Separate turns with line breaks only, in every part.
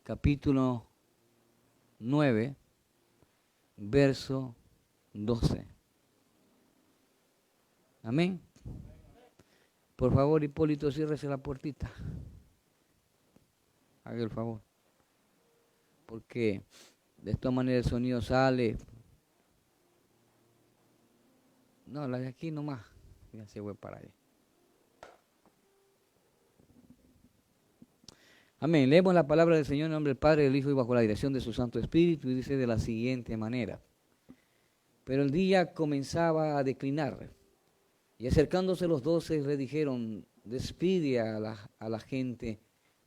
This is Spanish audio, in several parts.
capítulo 9, verso 12. Amén. Por favor, Hipólito, ciérrese la puertita. Haga el favor. Porque de esta manera el sonido sale. No, la de aquí nomás. Ya se fue para allá. Amén. Leemos la palabra del Señor en nombre del Padre, del Hijo y bajo la dirección de su Santo Espíritu, y dice de la siguiente manera. Pero el día comenzaba a declinar, y acercándose los 12 le dijeron: despide a la gente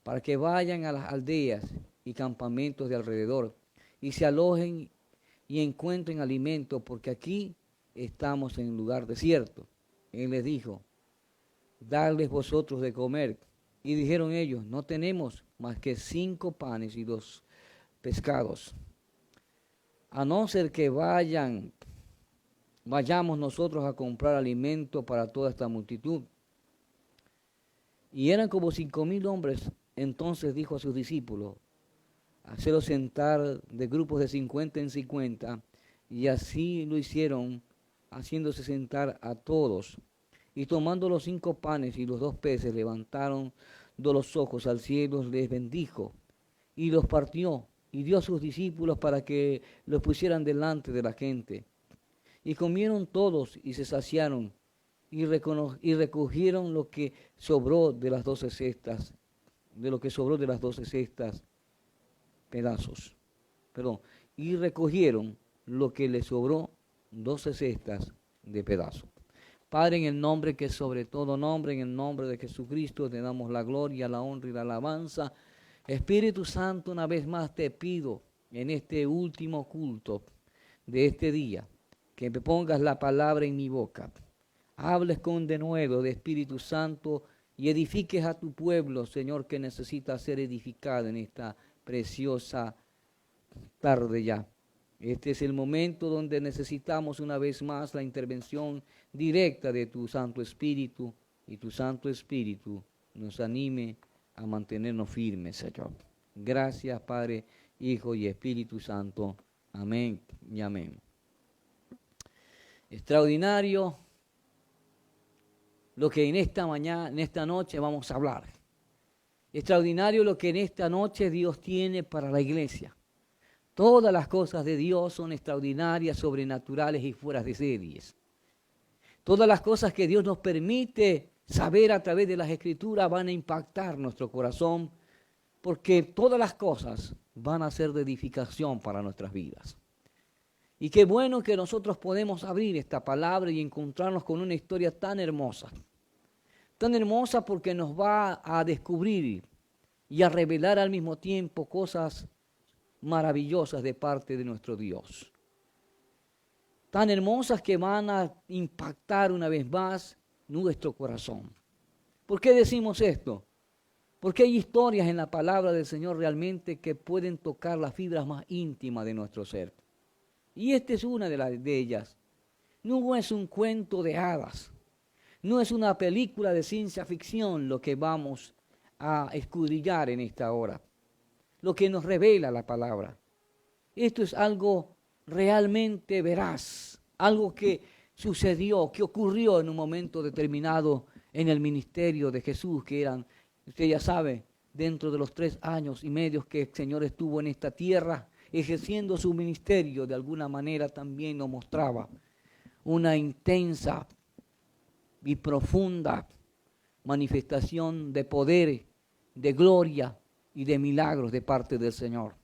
para que vayan a las aldeas y campamentos de alrededor y se alojen y encuentren alimento, porque aquí estamos en lugar desierto. Él les dijo: dadles vosotros de comer. Y dijeron ellos: no tenemos más que 5 panes y 2 pescados, a no ser que vayamos nosotros a comprar alimento para toda esta multitud. Y eran como 5,000 hombres. Entonces dijo a sus discípulos: hacerlos sentar de grupos de 50 en 50, y así lo hicieron, haciéndose sentar a todos. Y tomando los 5 panes y los 2 peces, levantaron los ojos al cielo, les bendijo y los partió y dio a sus discípulos para que los pusieran delante de la gente. Y comieron todos y se saciaron y recogieron lo que sobró de las 12 cestas, pedazos. Perdón, y recogieron lo que les sobró, 12 cestas de pedazos. Padre, en el nombre que es sobre todo nombre, en el nombre de Jesucristo, te damos la gloria, la honra y la alabanza. Espíritu Santo, una vez más te pido en este último culto de este día, que me pongas la palabra en mi boca. Hables con denuedo de Espíritu Santo y edifiques a tu pueblo, Señor, que necesita ser edificado en esta preciosa tarde ya. Este es el momento donde necesitamos una vez más la intervención directa de tu Santo Espíritu, y tu Santo Espíritu nos anime a mantenernos firmes, Señor. Gracias, Padre, Hijo y Espíritu Santo. Amén y amén. Extraordinario lo que en esta noche vamos a hablar. Extraordinario lo que en esta noche Dios tiene para la iglesia. Todas las cosas de Dios son extraordinarias, sobrenaturales y fuera de series. Todas las cosas que Dios nos permite saber a través de las Escrituras van a impactar nuestro corazón, porque todas las cosas van a ser de edificación para nuestras vidas. Y qué bueno que nosotros podemos abrir esta palabra y encontrarnos con una historia tan hermosa porque nos va a descubrir y a revelar al mismo tiempo cosas maravillosas de parte de nuestro Dios. Tan hermosas que van a impactar una vez más nuestro corazón. ¿Por qué decimos esto? Porque hay historias en la palabra del Señor realmente que pueden tocar las fibras más íntimas de nuestro ser. Y esta es una de ellas. No es un cuento de hadas. No es una película de ciencia ficción lo que vamos a escudriñar en esta hora. Lo que nos revela la palabra. Esto es algo realmente veraz, algo que sucedió, que ocurrió en un momento determinado en el ministerio de Jesús, que eran, usted ya sabe, dentro de los 3 años y medio que el Señor estuvo en esta tierra, ejerciendo su ministerio, de alguna manera también nos mostraba una intensa y profunda manifestación de poder, de gloria y de milagros de parte del Señor.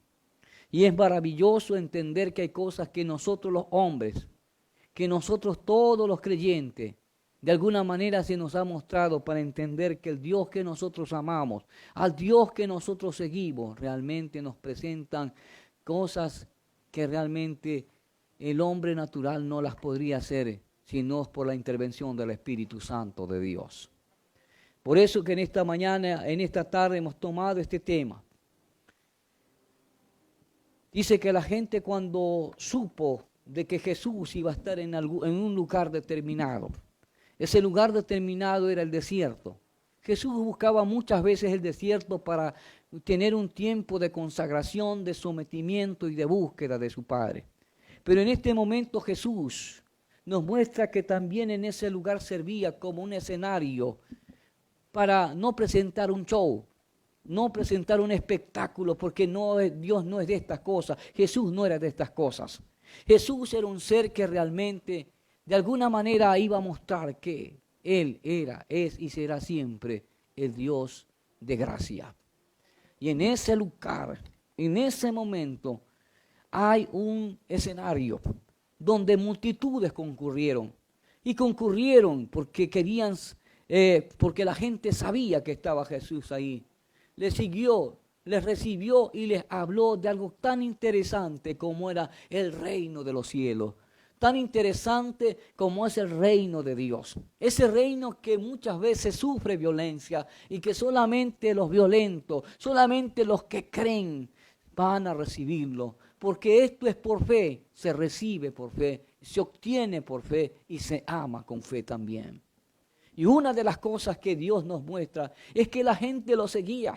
Y es maravilloso entender que hay cosas que nosotros los hombres, que nosotros todos los creyentes, de alguna manera se nos ha mostrado para entender que el Dios que nosotros amamos, al Dios que nosotros seguimos, realmente nos presentan cosas que realmente el hombre natural no las podría hacer, sino por la intervención del Espíritu Santo de Dios. Por eso que en esta mañana, en esta tarde hemos tomado este tema. Dice que la gente cuando supo de que Jesús iba a estar en un lugar determinado, ese lugar determinado era el desierto. Jesús buscaba muchas veces el desierto para tener un tiempo de consagración, de sometimiento y de búsqueda de su Padre. Pero en este momento Jesús nos muestra que también en ese lugar servía como un escenario para no presentar un show, no presentar un espectáculo, porque Dios no es de estas cosas, Jesús no era de estas cosas. Jesús era un ser que realmente de alguna manera iba a mostrar que Él era, es y será siempre el Dios de gracia. Y en ese lugar, en ese momento, hay un escenario donde multitudes concurrieron. Y concurrieron porque querían, porque la gente sabía que estaba Jesús ahí. Les siguió, les recibió y les habló de algo tan interesante como era el reino de los cielos. Tan interesante como es el reino de Dios. Ese reino que muchas veces sufre violencia y que solamente los violentos, solamente los que creen van a recibirlo. Porque esto es por fe, se recibe por fe, se obtiene por fe y se ama con fe también. Y una de las cosas que Dios nos muestra es que la gente lo seguía.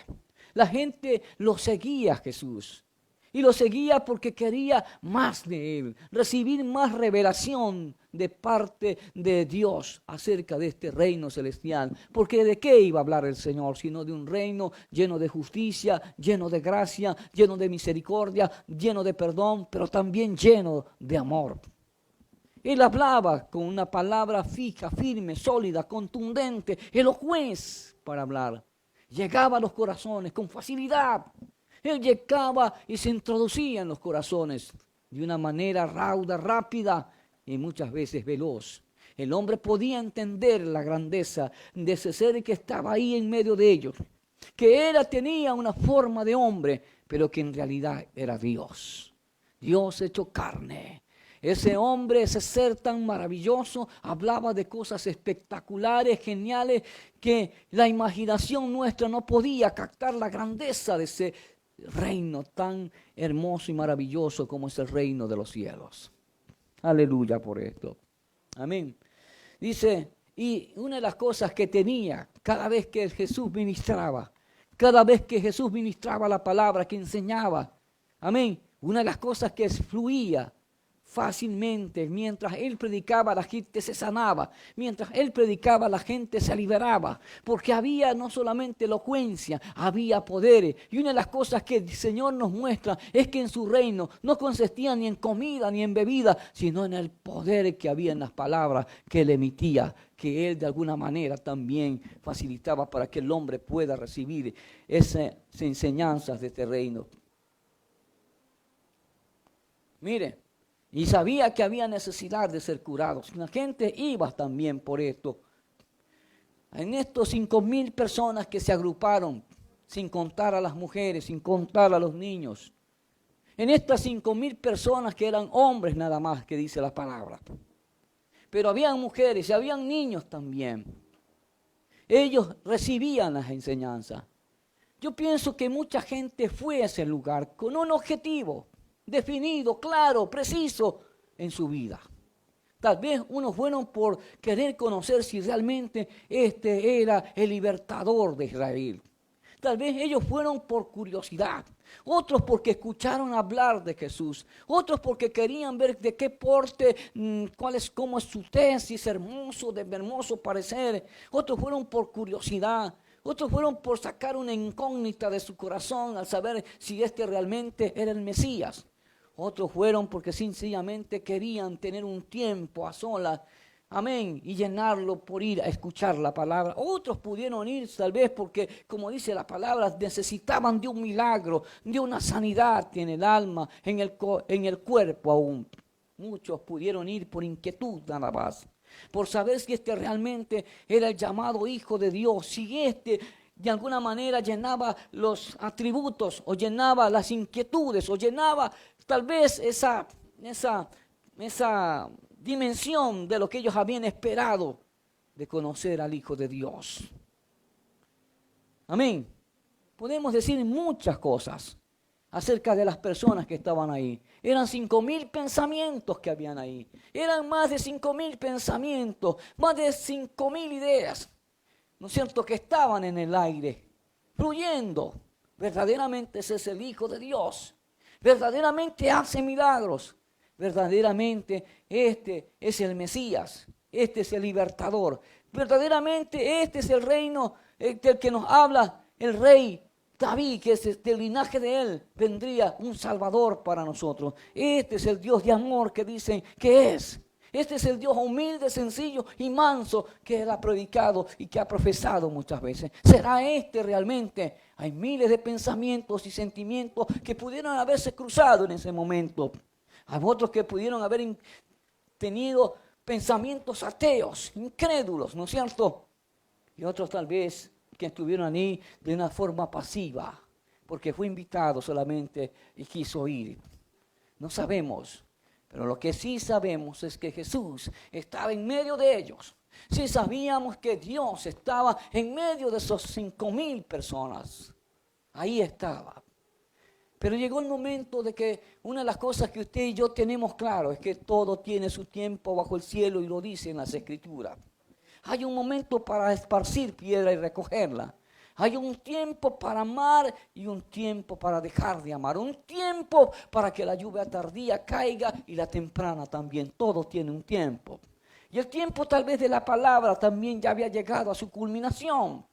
La gente lo seguía a Jesús. Y lo seguía porque quería más de Él, recibir más revelación de parte de Dios acerca de este reino celestial. Porque ¿de qué iba a hablar el Señor? Sino de un reino lleno de justicia, lleno de gracia, lleno de misericordia, lleno de perdón, pero también lleno de amor. Él hablaba con una palabra fija, firme, sólida, contundente, elocuente para hablar. Llegaba a los corazones con facilidad. Él llegaba y se introducía en los corazones de una manera rauda, rápida y muchas veces veloz. El hombre podía entender la grandeza de ese ser que estaba ahí en medio de ellos, que tenía una forma de hombre, pero que en realidad era Dios. Dios hecho carne. Ese hombre, ese ser tan maravilloso, hablaba de cosas espectaculares, geniales, que la imaginación nuestra no podía captar la grandeza de ese reino tan hermoso y maravilloso como es el reino de los cielos. Aleluya por esto. Amén. Dice, y una de las cosas que tenía cada vez que Jesús ministraba, cada vez que Jesús ministraba la palabra, que enseñaba, amén, una de las cosas que fluía fácilmente, mientras Él predicaba la gente se sanaba, mientras Él predicaba la gente se liberaba, porque había no solamente elocuencia, había poderes. Y una de las cosas que el Señor nos muestra es que en su reino no consistía ni en comida ni en bebida, sino en el poder que había en las palabras que Él emitía, que Él de alguna manera también facilitaba para que el hombre pueda recibir esas enseñanzas de este reino. Mire, y sabía que había necesidad de ser curados. La gente iba también por esto. En estos 5,000 personas que se agruparon, sin contar a las mujeres, sin contar a los niños. En estas 5,000 personas que eran hombres nada más, que dice la palabra. Pero habían mujeres y habían niños también. Ellos recibían las enseñanzas. Yo pienso que mucha gente fue a ese lugar con un objetivo definido, claro, preciso en su vida. Tal vez unos fueron por querer conocer si realmente este era el libertador de Israel. Tal vez ellos fueron por curiosidad, otros porque escucharon hablar de Jesús, otros porque querían ver de qué porte, cómo es su tez, si es hermoso, de hermoso parecer. Otros fueron por curiosidad. Otros fueron por sacar una incógnita de su corazón al saber si este realmente era el Mesías. Otros fueron porque sencillamente querían tener un tiempo a solas, amén, y llenarlo por ir a escuchar la palabra. Otros pudieron ir tal vez porque, como dice la palabra, necesitaban de un milagro, de una sanidad en el alma, en el cuerpo aún. Muchos pudieron ir por inquietud nada más, por saber si este realmente era el llamado Hijo de Dios, si este de alguna manera llenaba los atributos, o llenaba las inquietudes, o llenaba tal vez esa dimensión de lo que ellos habían esperado de conocer al Hijo de Dios. Amén. Podemos decir muchas cosas acerca de las personas que estaban ahí. Eran 5,000 pensamientos que habían ahí. Eran más de 5,000 pensamientos, más de 5,000 ideas. ¿no es cierto?, que estaban en el aire, fluyendo. Verdaderamente ese es el Hijo de Dios. Verdaderamente hace milagros. Verdaderamente este es el Mesías. Este es el libertador. Verdaderamente este es el reino del que nos habla el rey David, que es del linaje de él, vendría un salvador para nosotros. Este es el Dios de amor que dicen que es. Este es el Dios humilde, sencillo y manso que él ha predicado y que ha profesado muchas veces. ¿Será este realmente? Hay miles de pensamientos y sentimientos que pudieron haberse cruzado en ese momento. Hay otros que pudieron haber tenido pensamientos ateos, incrédulos, ¿no es cierto? Y otros tal vez que estuvieron ahí de una forma pasiva, porque fue invitado solamente y quiso ir. No sabemos. Pero lo que sí sabemos es que Jesús estaba en medio de ellos. Sí sabíamos que Dios estaba en medio de esos 5,000 personas. Ahí estaba. Pero llegó el momento de que una de las cosas que usted y yo tenemos claro es que todo tiene su tiempo bajo el cielo y lo dice en las Escrituras. Hay un momento para esparcir piedra y recogerla. Hay un tiempo para amar y un tiempo para dejar de amar. Un tiempo para que la lluvia tardía caiga y la temprana también. Todo tiene un tiempo. Y el tiempo tal vez de la palabra también ya había llegado a su culminación.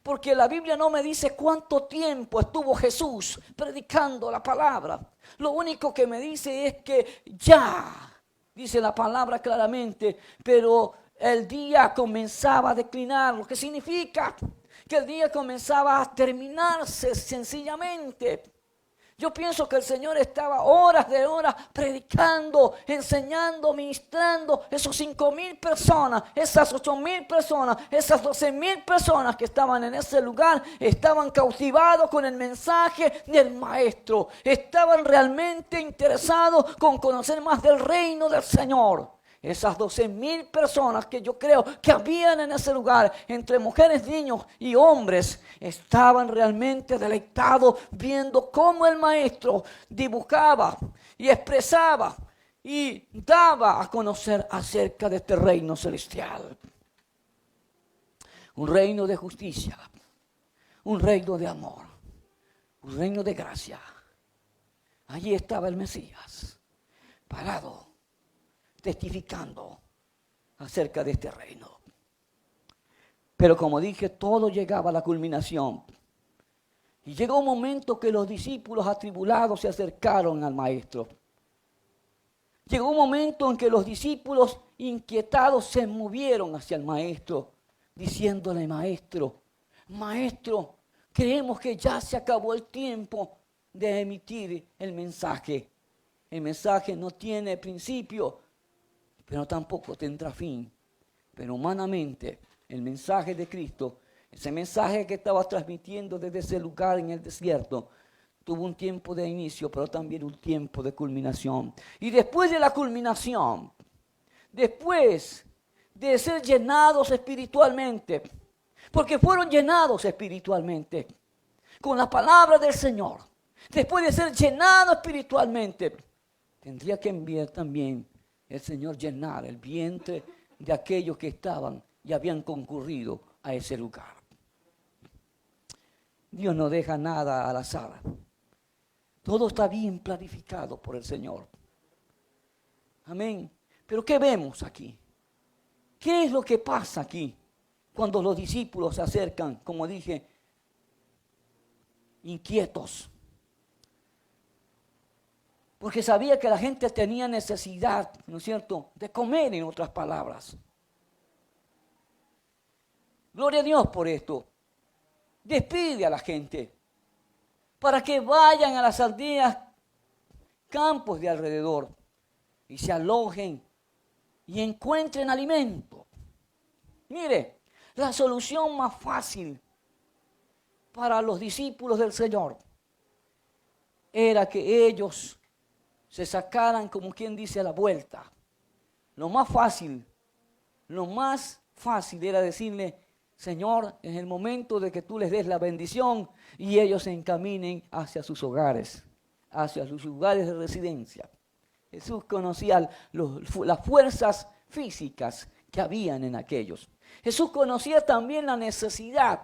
Porque la Biblia no me dice cuánto tiempo estuvo Jesús predicando la palabra. Lo único que me dice es que ya, dice la palabra claramente, pero el día comenzaba a declinar, lo que significa que el día comenzaba a terminarse sencillamente. Yo pienso que el Señor estaba horas de horas predicando, enseñando, ministrando. Esos 5,000 personas, esas 8,000 personas, esas 12,000 personas que estaban en ese lugar, estaban cautivados con el mensaje del Maestro. Estaban realmente interesados con conocer más del reino del Señor. Esas 12,000 personas que yo creo que habían en ese lugar, entre mujeres, niños y hombres, estaban realmente deleitados viendo cómo el Maestro dibujaba y expresaba y daba a conocer acerca de este reino celestial. Un reino de justicia, un reino de amor, un reino de gracia. Allí estaba el Mesías, parado, testificando acerca de este reino. Pero como dije, todo llegaba a la culminación. Y llegó un momento que los discípulos atribulados se acercaron al Maestro. Llegó un momento en que los discípulos inquietados se movieron hacia el Maestro, diciéndole: Maestro, creemos que ya se acabó el tiempo de emitir el mensaje. El mensaje no tiene principio, pero tampoco tendrá fin. Pero humanamente, el mensaje de Cristo, ese mensaje que estaba transmitiendo desde ese lugar en el desierto, tuvo un tiempo de inicio, pero también un tiempo de culminación. Y después de la culminación, después de ser llenados espiritualmente, porque fueron llenados espiritualmente con la palabra del Señor, después de ser llenados espiritualmente, tendría que enviar también el Señor llenar el vientre de aquellos que estaban y habían concurrido a ese lugar. Dios no deja nada al azar. Todo está bien planificado por el Señor. Amén. Pero ¿qué vemos aquí? ¿Qué es lo que pasa aquí cuando los discípulos se acercan, como dije, inquietos? Porque sabía que la gente tenía necesidad, ¿no es cierto?, de comer, en otras palabras. Gloria a Dios por esto. Despide a la gente para que vayan a las aldeas, campos de alrededor y se alojen y encuentren alimento. Mire, la solución más fácil para los discípulos del Señor era que ellos se sacaran, como quien dice, a la vuelta. Lo más fácil era decirle: Señor, es el momento de que tú les des la bendición y ellos se encaminen hacia sus hogares, hacia sus lugares de residencia. Jesús conocía las fuerzas físicas que habían en aquellos. Jesús conocía también la necesidad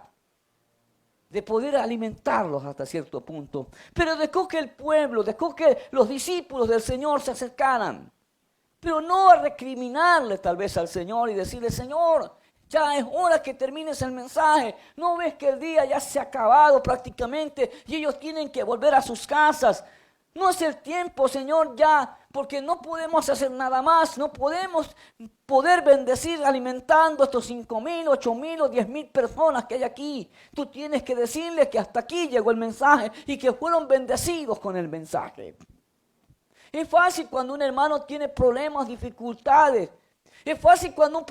de poder alimentarlos hasta cierto punto. Pero dejó que el pueblo, dejó que los discípulos del Señor se acercaran. Pero no a recriminarle tal vez al Señor y decirle, Señor, ya es hora que termines el mensaje. ¿No ves que el día ya se ha acabado prácticamente y ellos tienen que volver a sus casas? No es el tiempo, Señor, ya, porque no podemos hacer nada más. No podemos poder bendecir alimentando a estos 5,000, 8,000 o 10,000 personas que hay aquí. Tú tienes que decirles que hasta aquí llegó el mensaje y que fueron bendecidos con el mensaje. Es fácil cuando un hermano tiene problemas, dificultades. Es fácil cuando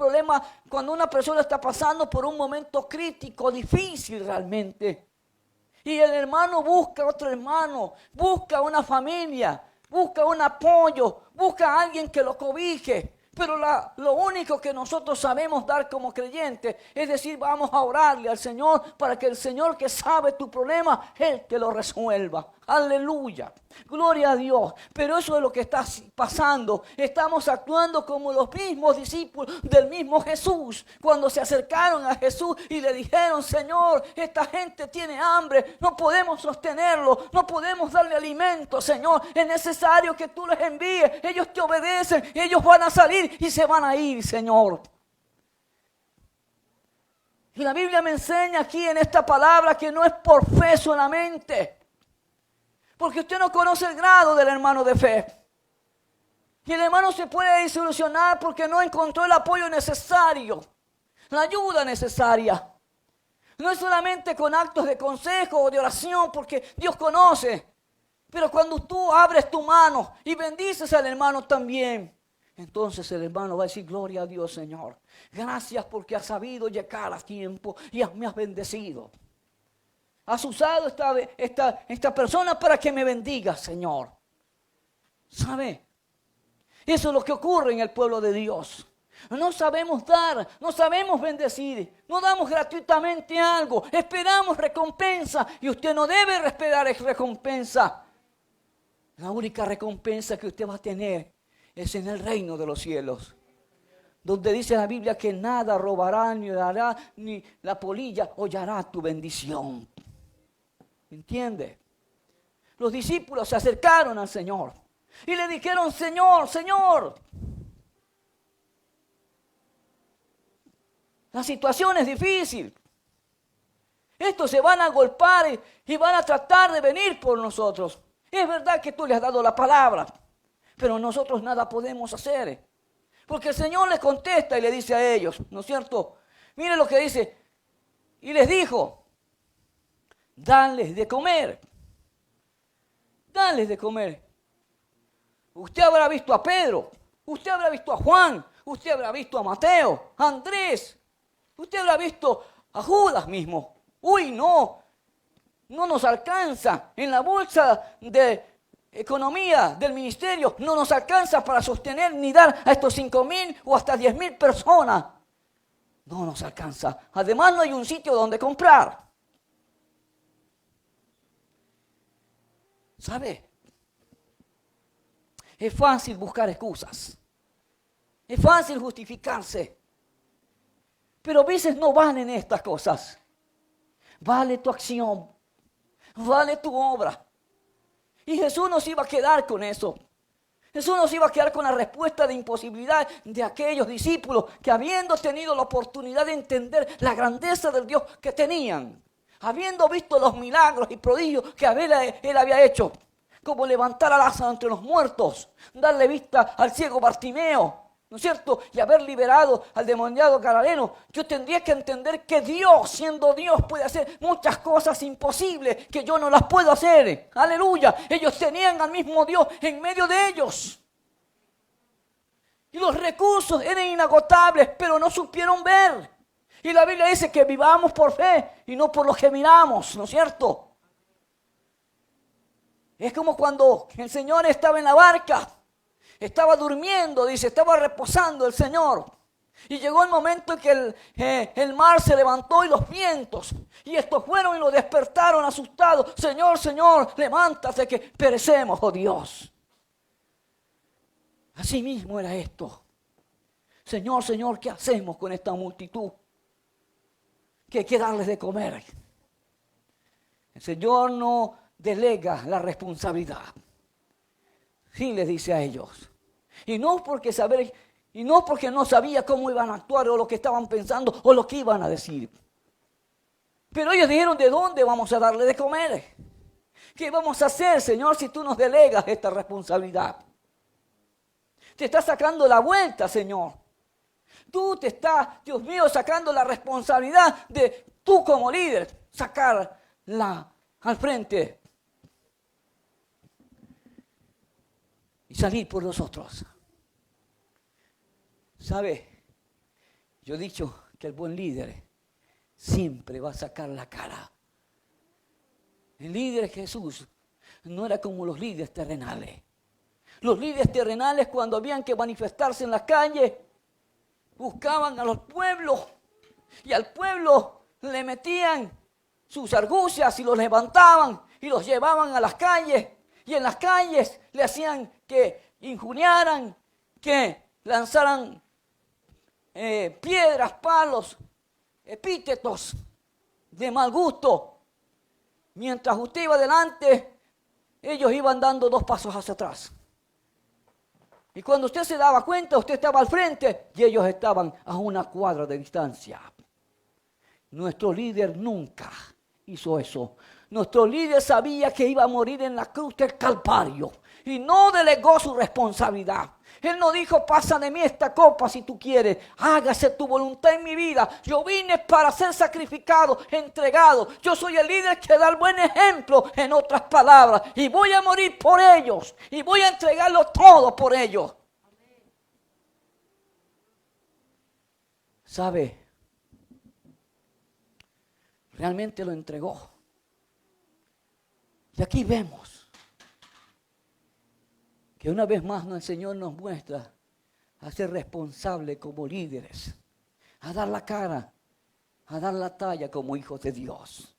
una persona está pasando por un momento crítico, difícil realmente. Y el hermano busca otro hermano, busca una familia, busca un apoyo, busca a alguien que lo cobije. Pero lo único que nosotros sabemos dar como creyentes es decir, vamos a orarle al Señor para que el Señor que sabe tu problema, Él te lo resuelva. Aleluya. Gloria a Dios. Pero eso es lo que está pasando. Estamos actuando como los mismos discípulos del mismo Jesús. Cuando se acercaron a Jesús y le dijeron, Señor, esta gente tiene hambre. No podemos sostenerlo. No podemos darle alimento, Señor. Es necesario que tú les envíes. Ellos te obedecen. Ellos van a salir y se van a ir, Señor. Y la Biblia me enseña aquí en esta palabra que no es por fe solamente. Porque usted no conoce el grado del hermano de fe. Y el hermano se puede desilusionar porque no encontró el apoyo necesario, la ayuda necesaria. No es solamente con actos de consejo o de oración, porque Dios conoce. Pero cuando tú abres tu mano y bendices al hermano también, entonces el hermano va a decir, gloria a Dios, Señor. Gracias porque has sabido llegar a tiempo y me has bendecido. Has usado esta persona para que me bendiga, Señor. ¿Sabe? Eso es lo que ocurre en el pueblo de Dios. No sabemos dar, no sabemos bendecir, no damos gratuitamente algo, esperamos recompensa y usted no debe esperar recompensa. La única recompensa que usted va a tener es en el reino de los cielos, donde dice la Biblia que nada robará, ni dará, ni la polilla hollará tu bendición. ¿Entiende? Los discípulos se acercaron al Señor y le dijeron, Señor, Señor, la situación es difícil. Estos se van a golpear y van a tratar de venir por nosotros. Es verdad que tú les has dado la palabra, pero nosotros nada podemos hacer. Porque el Señor les contesta y le dice a ellos, ¿no es cierto? Mire lo que dice. Y les dijo, danles de comer. Danles de comer. Usted habrá visto a Pedro, usted habrá visto a Juan, usted habrá visto a Mateo, a Andrés, usted habrá visto a Judas mismo. Uy, no nos alcanza. En la bolsa de economía del ministerio no nos alcanza para sostener ni dar a estos 5,000 o hasta 10,000 personas. No nos alcanza. Además no hay un sitio donde comprar. ¿Sabe? Es fácil buscar excusas. Es fácil justificarse. Pero a veces no valen estas cosas. Vale tu acción. Vale tu obra. Y Jesús no se iba a quedar con eso. Jesús no se iba a quedar con la respuesta de imposibilidad de aquellos discípulos que habiendo tenido la oportunidad de entender la grandeza del Dios que tenían, habiendo visto los milagros y prodigios que él había hecho, como levantar a Lázaro entre los muertos, darle vista al ciego Bartimeo, ¿no es cierto? Y haber liberado al demoniado Gadareno, yo tendría que entender que Dios, siendo Dios, puede hacer muchas cosas imposibles que yo no las puedo hacer. Aleluya. Ellos tenían al mismo Dios en medio de ellos. Y los recursos eran inagotables, pero no supieron ver. Y la Biblia dice que vivamos por fe y no por lo que miramos, ¿no es cierto? Es como cuando el Señor estaba en la barca. Estaba durmiendo, dice, estaba reposando el Señor. Y llegó el momento en que el mar se levantó y los vientos. Y estos fueron y lo despertaron asustados. Señor, Señor, levántate que perecemos, oh Dios. Así mismo era esto. Señor, Señor, ¿qué hacemos con esta multitud? que hay que darles de comer. El Señor no delega la responsabilidad. Sí les dice a ellos. Y no porque no sabía cómo iban a actuar o lo que estaban pensando o lo que iban a decir. Pero ellos dijeron, ¿de dónde vamos a darle de comer? ¿Qué vamos a hacer, Señor, si tú nos delegas esta responsabilidad? Te estás sacando la vuelta, Señor. Tú te estás, Dios mío, sacando la responsabilidad de tú como líder, sacarla al frente y salir por nosotros. ¿Sabe? Yo he dicho que el buen líder siempre va a sacar la cara. El líder Jesús no era como los líderes terrenales. Los líderes terrenales, cuando habían que manifestarse en las calles, buscaban a los pueblos y al pueblo le metían sus argucias y los levantaban y los llevaban a las calles, y en las calles le hacían que injuriaran, que lanzaran piedras, palos, epítetos de mal gusto. Mientras usted iba adelante, ellos iban dando 2 pasos hacia atrás. Y cuando usted se daba cuenta, usted estaba al frente y ellos estaban a 1 cuadra de distancia. Nuestro líder nunca hizo eso. Nuestro líder sabía que iba a morir en la cruz del Calvario y no delegó su responsabilidad. Él no dijo, pasa de mí esta copa si tú quieres, hágase tu voluntad en mi vida. Yo vine para ser sacrificado, entregado. Yo soy el líder que da el buen ejemplo, en otras palabras, y voy a morir por ellos y voy a entregarlo todo por ellos. ¿Sabe? Realmente lo entregó. Y aquí vemos que una vez más el Señor nos muestra a ser responsables como líderes, a dar la cara, a dar la talla como hijos de Dios.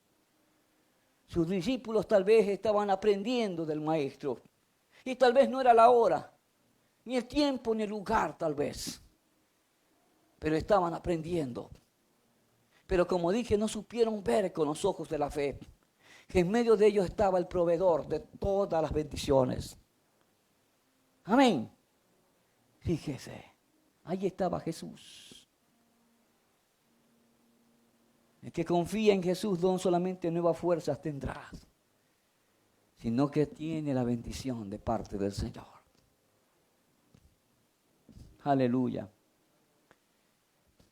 Sus discípulos tal vez estaban aprendiendo del Maestro y tal vez no era la hora, ni el tiempo, ni el lugar tal vez, pero estaban aprendiendo. Pero como dije, no supieron ver con los ojos de la fe que en medio de ellos estaba el proveedor de todas las bendiciones. Amén. Fíjese, ahí estaba Jesús. El que confía en Jesús no solamente nuevas fuerzas tendrá, sino que tiene la bendición de parte del Señor. Aleluya.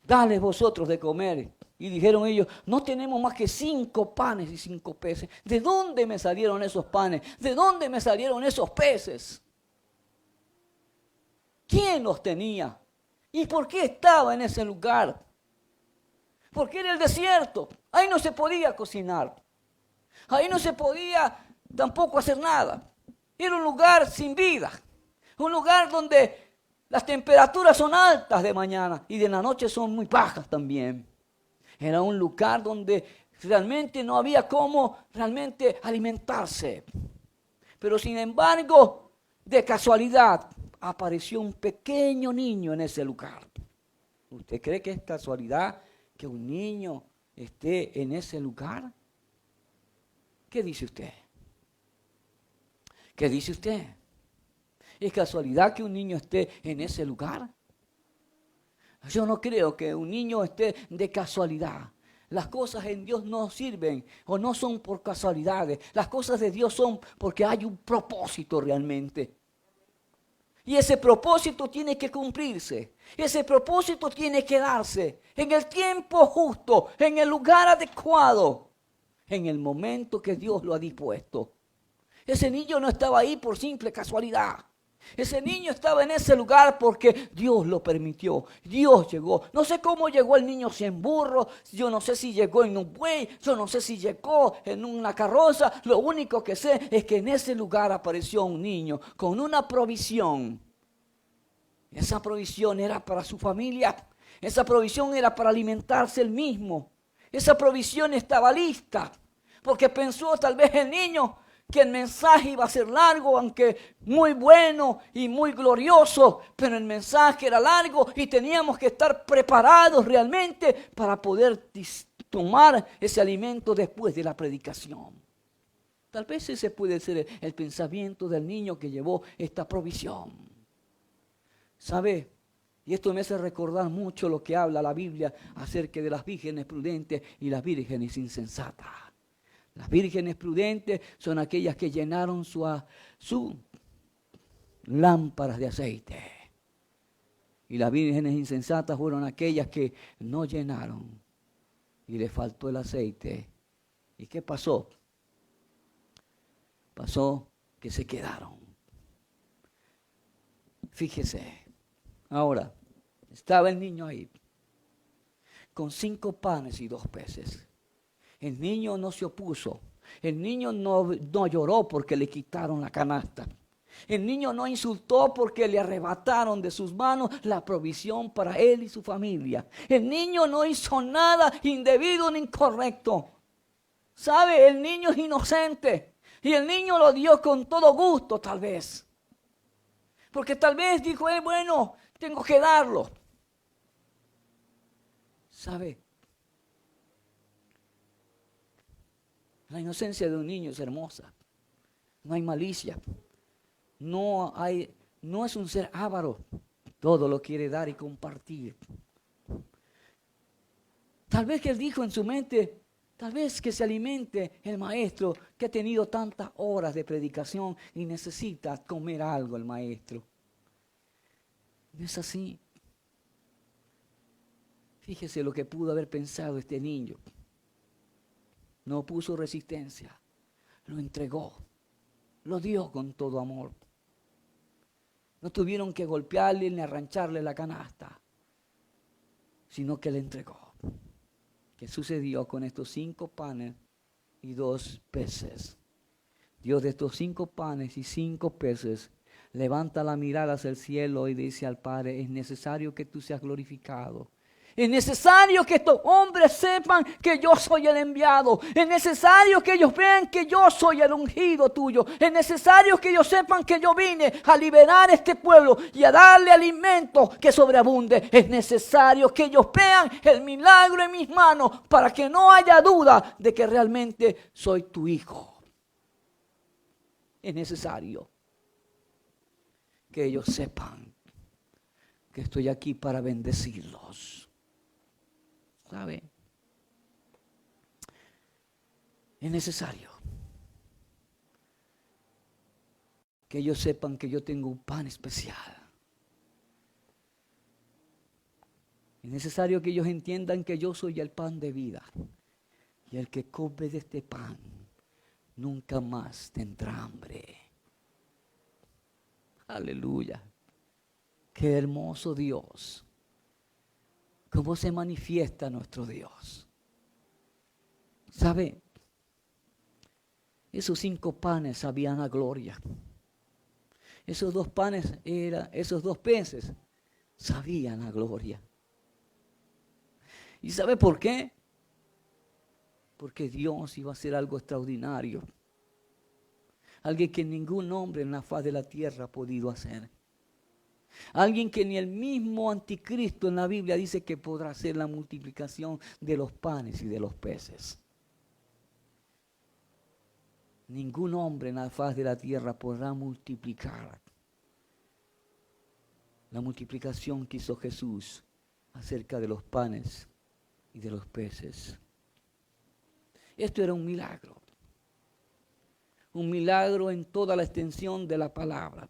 Dale vosotros de comer. Y dijeron ellos, no tenemos más que 5 panes y 5 peces. ¿De dónde me salieron esos panes? ¿De dónde me salieron esos peces? ¿Quién los tenía? ¿Y por qué estaba en ese lugar? Porque era el desierto. Ahí no se podía cocinar. Ahí no se podía tampoco hacer nada. Era un lugar sin vida. Un lugar donde las temperaturas son altas de mañana y de la noche son muy bajas también. Era un lugar donde realmente no había cómo realmente alimentarse. Pero sin embargo, de casualidad, apareció un pequeño niño en ese lugar. ¿Usted cree que es casualidad que un niño esté en ese lugar? ¿Qué dice usted? ¿Qué dice usted? ¿Es casualidad que un niño esté en ese lugar? Yo no creo que un niño esté de casualidad. Las cosas en Dios no sirven o no son por casualidades. Las cosas de Dios son porque hay un propósito realmente. Y ese propósito tiene que cumplirse. Ese propósito tiene que darse en el tiempo justo, en el lugar adecuado, en el momento que Dios lo ha dispuesto. Ese niño no estaba ahí por simple casualidad. Ese niño estaba en ese lugar porque Dios lo permitió. Dios llegó. No sé cómo llegó el niño, si en burro, yo no sé si llegó en un buey, yo no sé si llegó en una carroza. Lo único que sé es que en ese lugar apareció un niño con una provisión. Esa provisión era para su familia. Esa provisión era para alimentarse él mismo. Esa provisión estaba lista porque pensó tal vez el niño que el mensaje iba a ser largo, aunque muy bueno y muy glorioso, pero el mensaje era largo y teníamos que estar preparados realmente para poder tomar ese alimento después de la predicación. Tal vez ese puede ser el pensamiento del niño que llevó esta provisión. ¿Sabe? Y esto me hace recordar mucho lo que habla la Biblia acerca de las vírgenes prudentes y las vírgenes insensatas. Las vírgenes prudentes son aquellas que llenaron su lámparas de aceite. Y las vírgenes insensatas fueron aquellas que no llenaron y les faltó el aceite. ¿Y qué pasó? Pasó que se quedaron. Fíjese, ahora, estaba el niño ahí, con 5 panes y 2 peces. El niño no se opuso. El niño no lloró porque le quitaron la canasta. El niño no insultó porque le arrebataron de sus manos la provisión para él y su familia. El niño no hizo nada indebido ni incorrecto. ¿Sabe? El niño es inocente. Y el niño lo dio con todo gusto, tal vez. Porque tal vez dijo, bueno, tengo que darlo. ¿Sabe? La inocencia de un niño es hermosa. No hay malicia. No es un ser avaro. Todo lo quiere dar y compartir. Tal vez que él dijo en su mente, tal vez que se alimente el maestro que ha tenido tantas horas de predicación y necesita comer algo el maestro. No es así. Fíjese lo que pudo haber pensado este niño. No puso resistencia, lo entregó, lo dio con todo amor. No tuvieron que golpearle ni arrancharle la canasta, sino que le entregó. ¿Qué sucedió con estos 5 panes y 2 peces? Dios, de estos 5 panes y 5 peces, levanta la mirada hacia el cielo y dice al Padre, es necesario que tú seas glorificado. Es necesario que estos hombres sepan que yo soy el enviado. Es necesario que ellos vean que yo soy el ungido tuyo. Es necesario que ellos sepan que yo vine a liberar este pueblo y a darle alimento que sobreabunde. Es necesario que ellos vean el milagro en mis manos para que no haya duda de que realmente soy tu hijo. Es necesario que ellos sepan que estoy aquí para bendecirlos. ¿Sabe? Es necesario que ellos sepan que yo tengo un pan especial. Es necesario que ellos entiendan que yo soy el pan de vida. Y el que come de este pan nunca más tendrá hambre. Aleluya. Qué hermoso Dios. ¿Cómo se manifiesta nuestro Dios? ¿Sabe? Esos 5 panes sabían a gloria. Esos 2 panes esos 2 peces sabían a gloria. ¿Y sabe por qué? Porque Dios iba a hacer algo extraordinario. Algo que ningún hombre en la faz de la tierra ha podido hacer. Alguien que ni el mismo anticristo en la Biblia dice que podrá hacer la multiplicación de los panes y de los peces. Ningún hombre en la faz de la tierra podrá multiplicar la multiplicación que hizo Jesús acerca de los panes y de los peces. Esto era un milagro. Un milagro en toda la extensión de la palabra.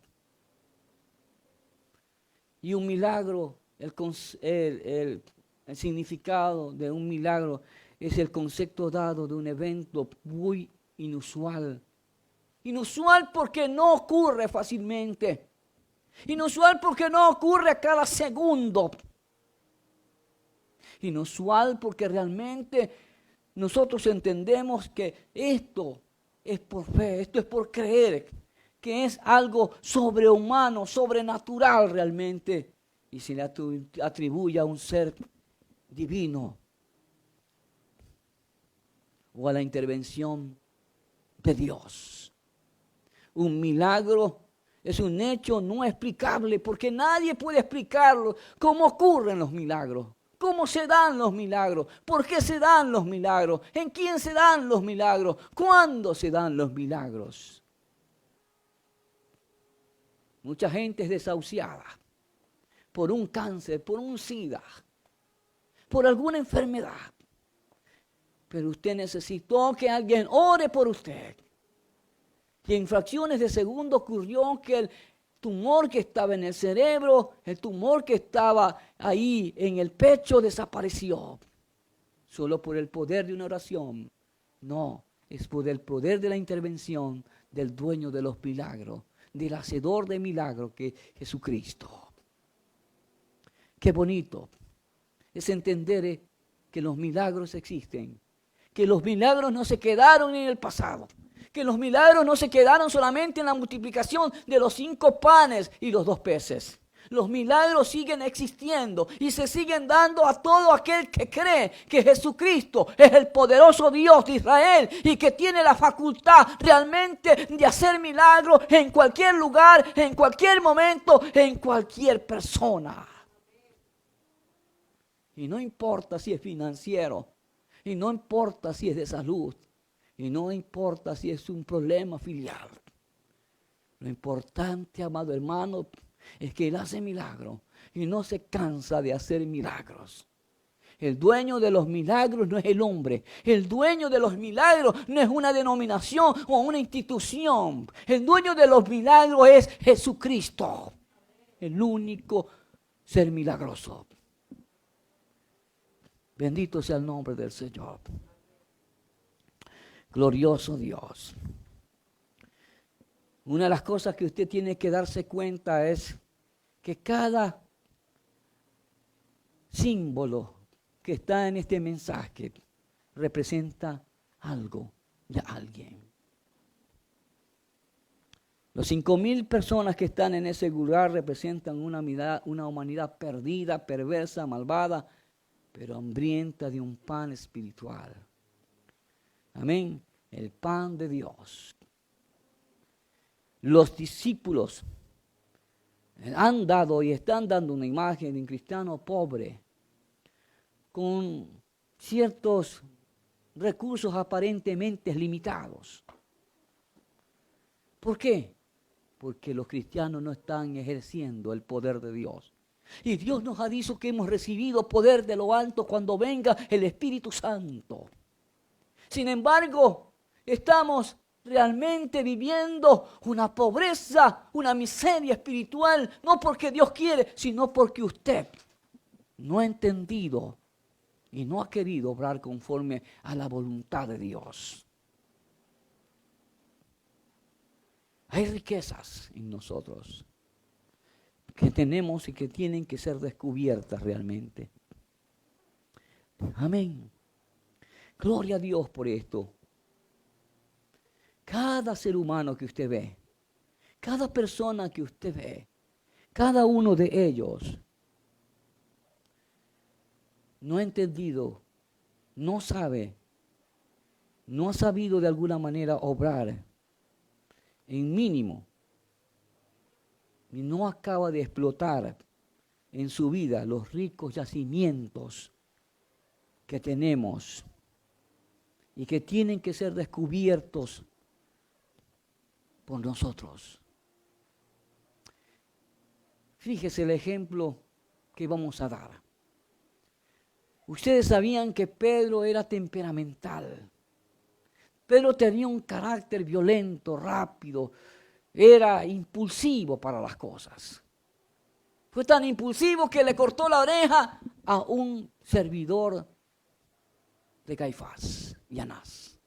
Y un milagro, el significado de un milagro es el concepto dado de un evento muy inusual. Inusual porque no ocurre fácilmente. Inusual porque no ocurre a cada segundo. Inusual porque realmente nosotros entendemos que esto es por fe, esto es por creer, que es algo sobrehumano, sobrenatural realmente, y se le atribuye a un ser divino o a la intervención de Dios. Un milagro es un hecho no explicable porque nadie puede explicarlo cómo ocurren los milagros. ¿Cómo se dan los milagros? ¿Por qué se dan los milagros? ¿En quién se dan los milagros? ¿Cuándo se dan los milagros? Mucha gente es desahuciada por un cáncer, por un SIDA, por alguna enfermedad. Pero usted necesitó que alguien ore por usted. Y en fracciones de segundo ocurrió que el tumor que estaba en el cerebro, el tumor que estaba ahí en el pecho desapareció. Solo por el poder de una oración. No, es por el poder de la intervención del dueño de los milagros, del hacedor de milagros que es Jesucristo. Qué bonito es entender que los milagros existen, que los milagros no se quedaron en el pasado, que los milagros no se quedaron solamente en la multiplicación de los 5 panes y los 2 peces. Los milagros siguen existiendo y se siguen dando a todo aquel que cree que Jesucristo es el poderoso Dios de Israel y que tiene la facultad realmente de hacer milagros en cualquier lugar, en cualquier momento, en cualquier persona. Y no importa si es financiero, y no importa si es de salud, y no importa si es un problema filial. Lo importante, amado hermano, es que Él hace milagros y no se cansa de hacer milagros. El dueño de los milagros no es el hombre. El dueño de los milagros no es una denominación o una institución. El dueño de los milagros es Jesucristo, el único ser milagroso. Bendito sea el nombre del Señor. Glorioso Dios. Una de las cosas que usted tiene que darse cuenta es que cada símbolo que está en este mensaje representa algo de alguien. Los 5,000 personas que están en ese lugar representan una humanidad perdida, perversa, malvada, pero hambrienta de un pan espiritual. Amén. El pan de Dios. Los discípulos han dado y están dando una imagen de un cristiano pobre, con ciertos recursos aparentemente limitados. ¿Por qué? Porque los cristianos no están ejerciendo el poder de Dios. Y Dios nos ha dicho que hemos recibido poder de lo alto cuando venga el Espíritu Santo. Sin embargo, estamos realmente viviendo una pobreza, una miseria espiritual, no porque Dios quiere, sino porque usted no ha entendido y no ha querido obrar conforme a la voluntad de Dios. Hay riquezas en nosotros que tenemos y que tienen que ser descubiertas realmente. Amén. Gloria a Dios por esto. Cada ser humano que usted ve, cada persona que usted ve, cada uno de ellos no ha entendido, no sabe, no ha sabido de alguna manera obrar en mínimo y no acaba de explotar en su vida los ricos yacimientos que tenemos y que tienen que ser descubiertos por nosotros. Fíjese el ejemplo que vamos a dar. Ustedes sabían que Pedro era temperamental. Pedro tenía un carácter violento, rápido, era impulsivo para las cosas. Fue tan impulsivo que le cortó la oreja a un servidor de Caifás y Anás.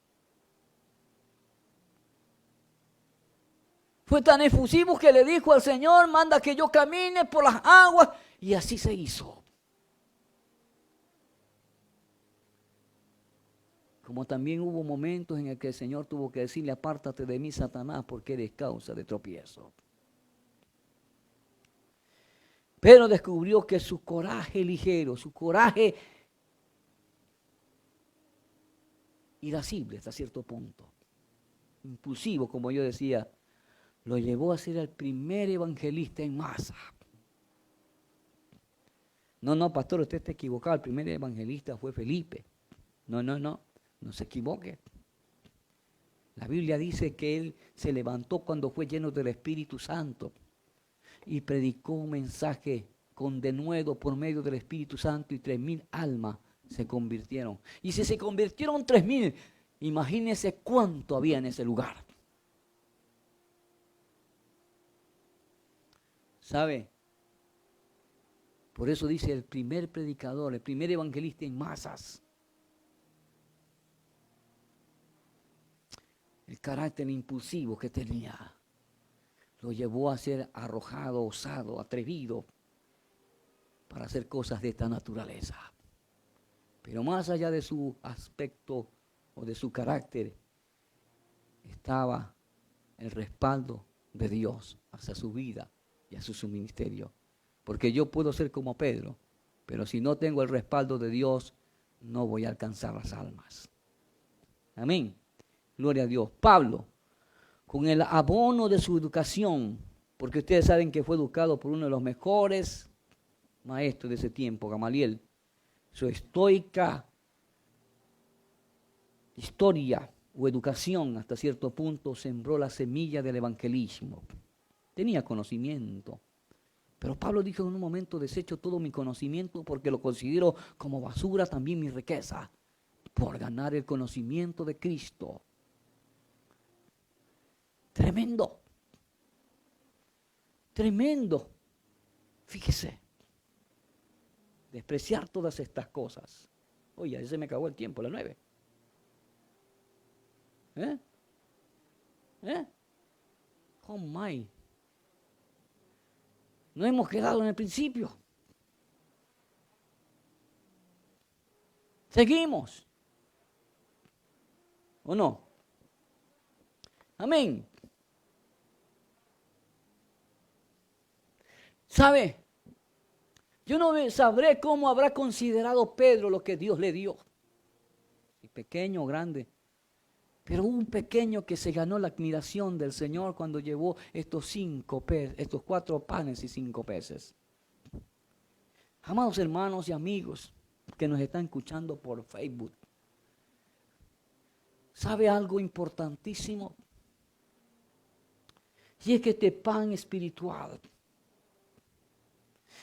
Fue tan efusivo que le dijo al Señor, manda que yo camine por las aguas, y así se hizo. Como también hubo momentos en el que el Señor tuvo que decirle, apártate de mí, Satanás, porque eres causa de tropiezo. Pero descubrió que su coraje ligero, su coraje irascible hasta cierto punto, impulsivo, como yo decía, lo llevó a ser el primer evangelista en masa. No, no, pastor, usted está equivocado. El primer evangelista fue Felipe. No, no, no, no se equivoque. La Biblia dice que él se levantó cuando fue lleno del Espíritu Santo y predicó un mensaje con denuedo por medio del Espíritu Santo y 3,000 almas se convirtieron. Y si se convirtieron 3,000, imagínense cuánto había en ese lugar. ¿Sabe? Por eso dice el primer predicador, el primer evangelista en masas. El carácter impulsivo que tenía lo llevó a ser arrojado, osado, atrevido para hacer cosas de esta naturaleza. Pero más allá de su aspecto o de su carácter, estaba el respaldo de Dios hacia su vida y hacia su ministerio. Porque yo puedo ser como Pedro, pero si no tengo el respaldo de Dios, no voy a alcanzar las almas. Amén. Gloria a Dios. Pablo, con el abono de su educación, porque ustedes saben que fue educado por uno de los mejores maestros de ese tiempo, Gamaliel, su estoica historia o educación hasta cierto punto sembró la semilla del evangelismo. Tenía conocimiento. Pero Pablo dijo en un momento, desecho todo mi conocimiento porque lo considero como basura también mi riqueza, por ganar el conocimiento de Cristo. Tremendo. Tremendo. Fíjese. Despreciar todas estas cosas. Oye, ya se me acabó el tiempo, las 9. Oh my. No hemos quedado en el principio. Seguimos. ¿O no? Amén. ¿Sabe? Yo no sabré cómo habrá considerado Pedro lo que Dios le dio. Si pequeño o grande. Pero hubo un pequeño que se ganó la admiración del Señor cuando llevó estos 4 panes y 5 peces. Amados hermanos y amigos que nos están escuchando por Facebook, ¿sabe algo importantísimo? Y es que este pan espiritual,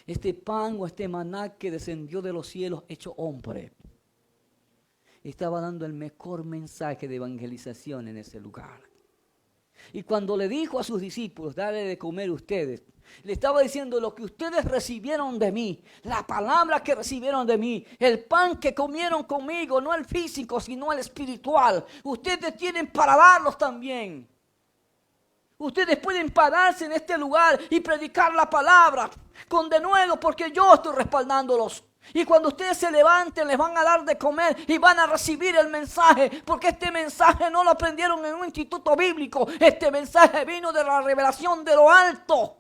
este pan o este maná que descendió de los cielos hecho hombre, estaba dando el mejor mensaje de evangelización en ese lugar. Y cuando le dijo a sus discípulos, dale de comer ustedes, le estaba diciendo lo que ustedes recibieron de mí, la palabra que recibieron de mí, el pan que comieron conmigo, no el físico, sino el espiritual. Ustedes tienen para darlos también. Ustedes pueden pararse en este lugar y predicar la palabra con denuedo porque yo estoy respaldándolos. Y cuando ustedes se levanten, les van a dar de comer y van a recibir el mensaje, porque este mensaje no lo aprendieron en un instituto bíblico. Este mensaje vino de la revelación de lo alto.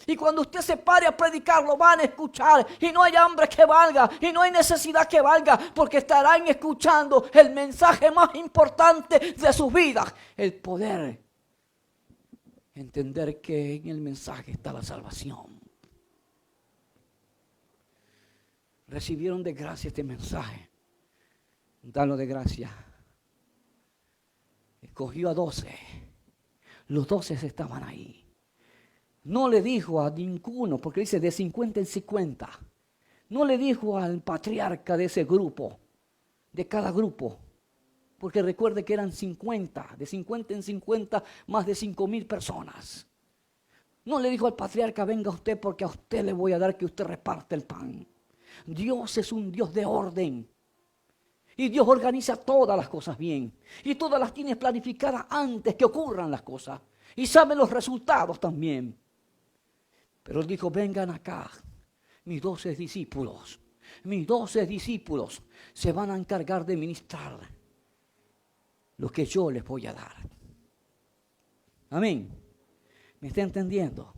Y cuando usted se pare a predicar, lo van a escuchar. Y no hay hambre que valga, y no hay necesidad que valga, porque estarán escuchando el mensaje más importante de sus vidas. El poder entender que en el mensaje está la salvación. Recibieron de gracia este mensaje. Dalo de gracia. Escogió a 12. Los 12 estaban ahí. No le dijo a ninguno, porque dice de 50 en 50. No le dijo al patriarca de ese grupo, de cada grupo. Porque recuerde que eran 50, de 50 en 50, más de 5,000 personas. No le dijo al patriarca, venga usted porque a usted le voy a dar que usted reparte el pan. Dios es un Dios de orden. Y Dios organiza todas las cosas bien. Y todas las tiene planificadas antes que ocurran las cosas. Y sabe los resultados también. Pero Él dijo, vengan acá, mis 12 discípulos. Mis 12 discípulos se van a encargar de ministrar lo que yo les voy a dar. Amén. ¿Me está entendiendo?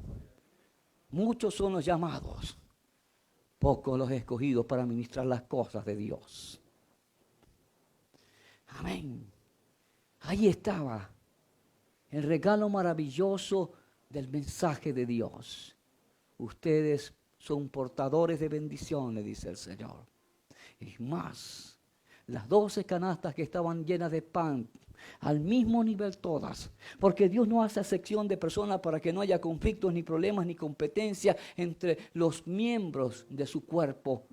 Muchos son los llamados, pocos los escogidos para ministrar las cosas de Dios. Amén. Ahí estaba el regalo maravilloso del mensaje de Dios. Ustedes son portadores de bendiciones, dice el Señor. Y más, las 12 canastas que estaban llenas de pan, al mismo nivel todas, porque Dios no hace acepción de personas para que no haya conflictos, ni problemas, ni competencia entre los miembros de su cuerpo,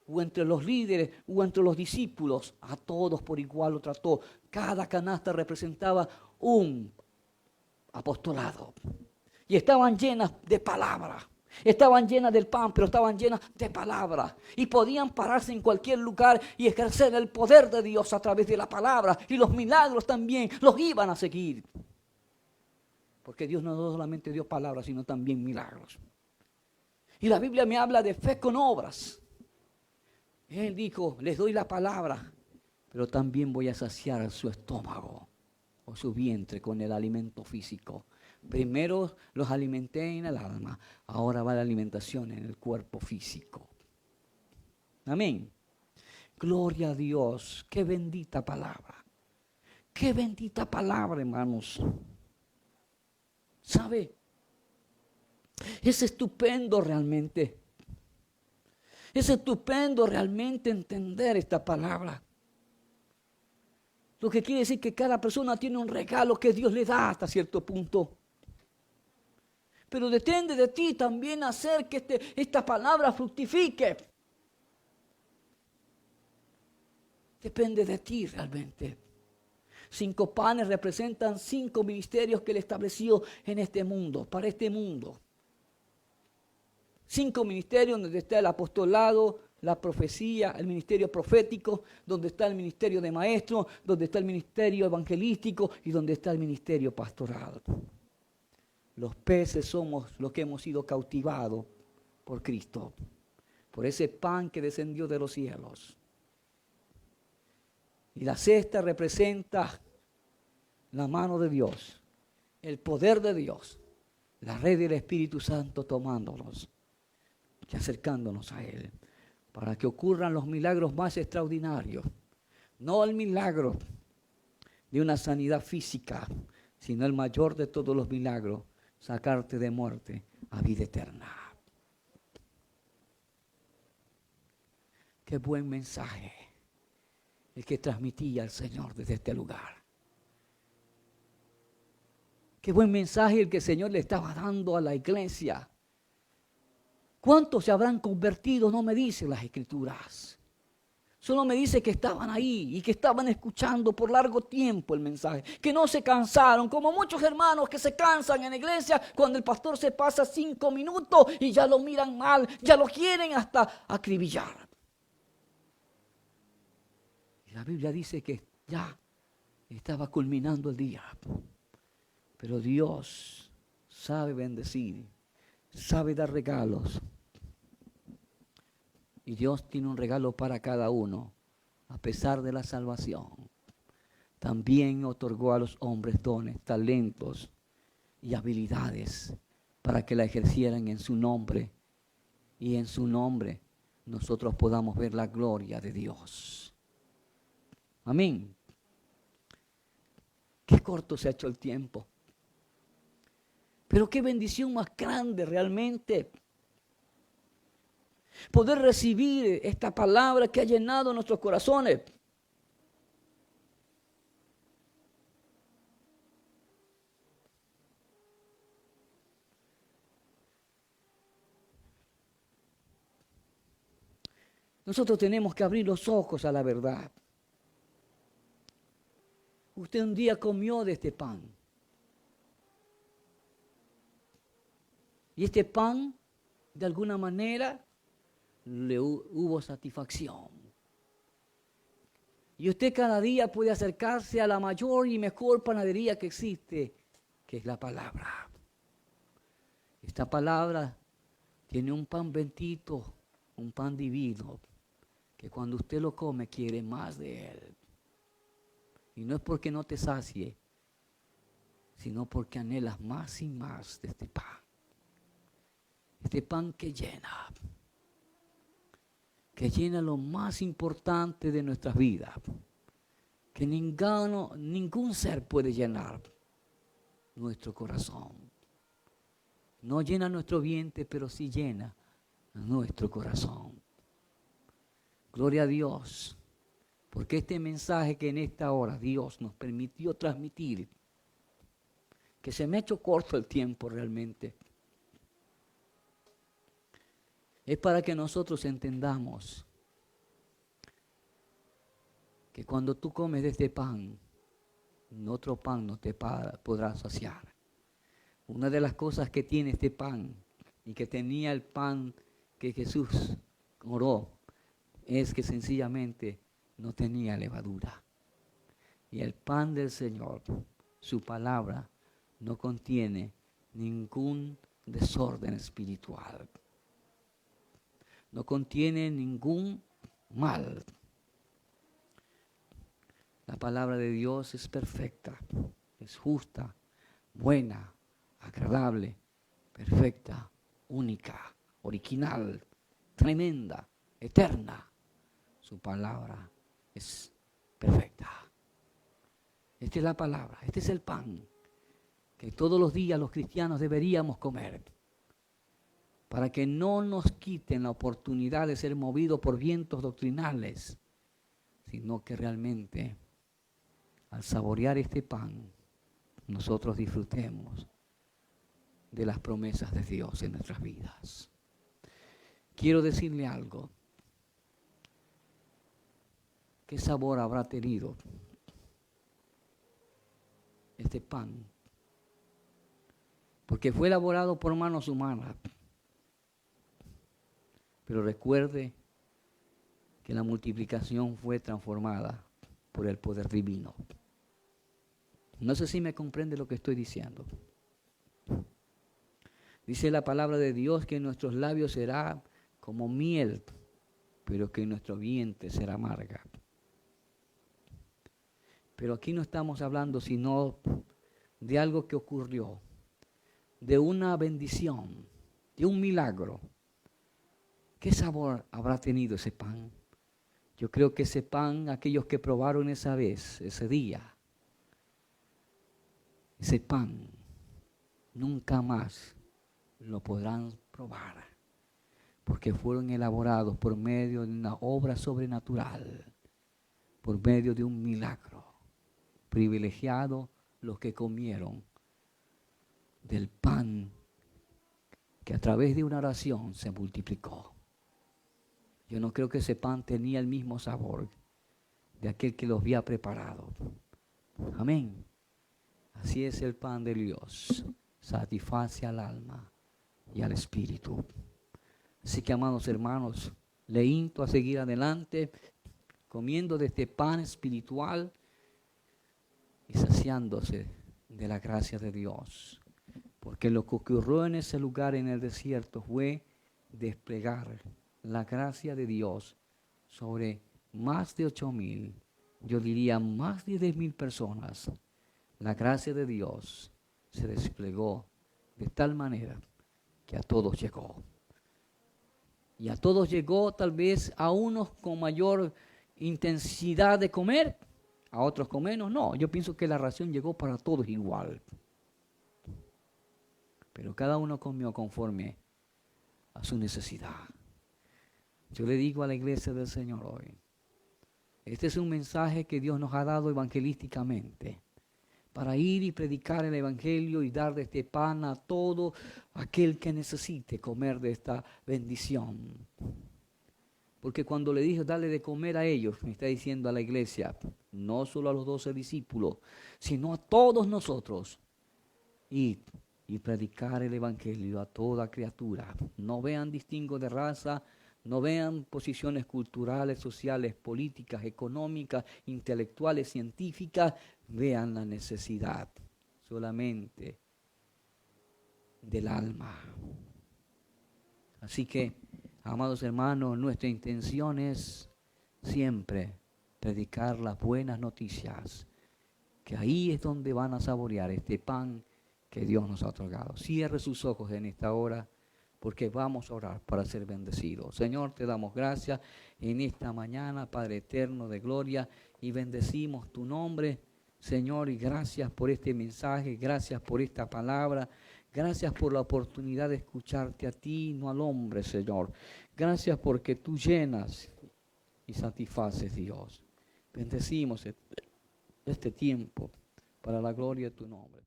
o entre los líderes, o entre los discípulos. A todos por igual lo trató. Cada canasta representaba un apostolado. Y estaban llenas de palabra. Estaban llenas del pan, pero estaban llenas de palabra. Y podían pararse en cualquier lugar y ejercer el poder de Dios a través de la palabra. Y los milagros también los iban a seguir. Porque Dios no solamente dio palabras, sino también milagros. Y la Biblia me habla de fe con obras. Él dijo, les doy la palabra, pero también voy a saciar su estómago o su vientre con el alimento físico. Primero los alimenté en el alma, ahora va la alimentación en el cuerpo físico. Amén. Gloria a Dios, qué bendita palabra. Qué bendita palabra, hermanos. ¿Sabe? Es estupendo realmente. Es estupendo realmente entender esta palabra. Lo que quiere decir que cada persona tiene un regalo que Dios le da hasta cierto punto. Pero depende de ti también hacer que esta palabra fructifique. Depende de ti realmente. 5 panes representan 5 ministerios que Él estableció en este mundo, para este mundo. 5 ministerios donde está el apostolado, la profecía, el ministerio profético, donde está el ministerio de maestro, donde está el ministerio evangelístico y donde está el ministerio pastoral. Los peces somos los que hemos sido cautivados por Cristo, por ese pan que descendió de los cielos. Y la cesta representa la mano de Dios, el poder de Dios, la red del Espíritu Santo tomándonos y acercándonos a Él, para que ocurran los milagros más extraordinarios. No el milagro de una sanidad física, sino el mayor de todos los milagros, sacarte de muerte a vida eterna. Qué buen mensaje el que transmitía el Señor desde este lugar. Qué buen mensaje el que el Señor le estaba dando a la iglesia. ¿Cuántos se habrán convertido? No me dicen las Escrituras. Solo me dice que estaban ahí y que estaban escuchando por largo tiempo el mensaje. Que no se cansaron, como muchos hermanos que se cansan en la iglesia cuando el pastor se pasa 5 minutos y ya lo miran mal, ya lo quieren hasta acribillar. Y la Biblia dice que ya estaba culminando el día. Pero Dios sabe bendecir, sabe dar regalos. Y Dios tiene un regalo para cada uno, a pesar de la salvación. También otorgó a los hombres dones, talentos y habilidades para que la ejercieran en su nombre. Y en su nombre nosotros podamos ver la gloria de Dios. Amén. Qué corto se ha hecho el tiempo. Pero qué bendición más grande realmente poder recibir esta palabra que ha llenado nuestros corazones. Nosotros tenemos que abrir los ojos a la verdad. Usted un día comió de este pan. Y este pan, de alguna manera, le hubo satisfacción. Y usted cada día puede acercarse a la mayor y mejor panadería que existe, que es la palabra. Esta palabra tiene un pan bendito, un pan divino, que cuando usted lo come quiere más de él. Y no es porque no te sacie, sino porque anhelas más y más de este pan. Este pan que llena lo más importante de nuestras vidas, que ningún ser puede llenar: nuestro corazón. No llena nuestro vientre, pero sí llena a nuestro corazón. Gloria a Dios, porque este mensaje que en esta hora Dios nos permitió transmitir, que se me ha hecho corto el tiempo realmente, es para que nosotros entendamos que cuando tú comes de este pan, otro pan no te podrá saciar. Una de las cosas que tiene este pan y que tenía el pan que Jesús oró es que sencillamente no tenía levadura. Y el pan del Señor, su palabra, no contiene ningún desorden espiritual. No contiene ningún mal. La palabra de Dios es perfecta, es justa, buena, agradable, perfecta, única, original, tremenda, eterna. Su palabra es perfecta. Esta es la palabra, este es el pan que todos los días los cristianos deberíamos comer, para que no nos quiten la oportunidad de ser movidos por vientos doctrinales, sino que realmente al saborear este pan, nosotros disfrutemos de las promesas de Dios en nuestras vidas. Quiero decirle algo. ¿Qué sabor habrá tenido este pan? Porque fue elaborado por manos humanas. Pero recuerde que la multiplicación fue transformada por el poder divino. No sé si me comprende lo que estoy diciendo. Dice la palabra de Dios que en nuestros labios será como miel, pero que en nuestro vientre será amarga. Pero aquí no estamos hablando sino de algo que ocurrió, de una bendición, de un milagro. ¿Qué sabor habrá tenido ese pan? Yo creo que ese pan, aquellos que probaron esa vez, ese día, ese pan, nunca más lo podrán probar, porque fueron elaborados por medio de una obra sobrenatural, por medio de un milagro. Privilegiados los que comieron del pan que a través de una oración se multiplicó. Yo no creo que ese pan tenía el mismo sabor de aquel que los había preparado. Amén. Así es el pan de Dios. Satisface al alma y al espíritu. Así que, amados hermanos, le insto a seguir adelante comiendo de este pan espiritual y saciándose de la gracia de Dios. Porque lo que ocurrió en ese lugar en el desierto fue desplegar la gracia de Dios sobre más de 8,000, yo diría más de 10,000 personas. La gracia de Dios se desplegó de tal manera que a todos llegó. Y a todos llegó, tal vez a unos con mayor intensidad de comer, a otros con menos. No, yo pienso que la ración llegó para todos igual. Pero cada uno comió conforme a su necesidad. Yo le digo a la iglesia del Señor hoy, este es un mensaje que Dios nos ha dado evangelísticamente, para ir y predicar el evangelio y dar de este pan a todo aquel que necesite comer de esta bendición. Porque cuando le dije darle de comer a ellos, me está diciendo a la iglesia, no solo a los 12 discípulos, sino a todos nosotros, ir y predicar el evangelio a toda criatura. No vean distingo de raza, no vean posiciones culturales, sociales, políticas, económicas, intelectuales, científicas, vean la necesidad solamente del alma. Así que, amados hermanos, nuestra intención es siempre predicar las buenas noticias, que ahí es donde van a saborear este pan que Dios nos ha otorgado. Cierre sus ojos en esta hora, porque vamos a orar para ser bendecidos. Señor, te damos gracias en esta mañana, Padre eterno de gloria, y bendecimos tu nombre, Señor, y gracias por este mensaje, gracias por esta palabra, Gracias por la oportunidad de escucharte a ti, no al hombre, Señor. Gracias porque tú llenas y satisfaces, Dios. Bendecimos este tiempo para la gloria de tu nombre.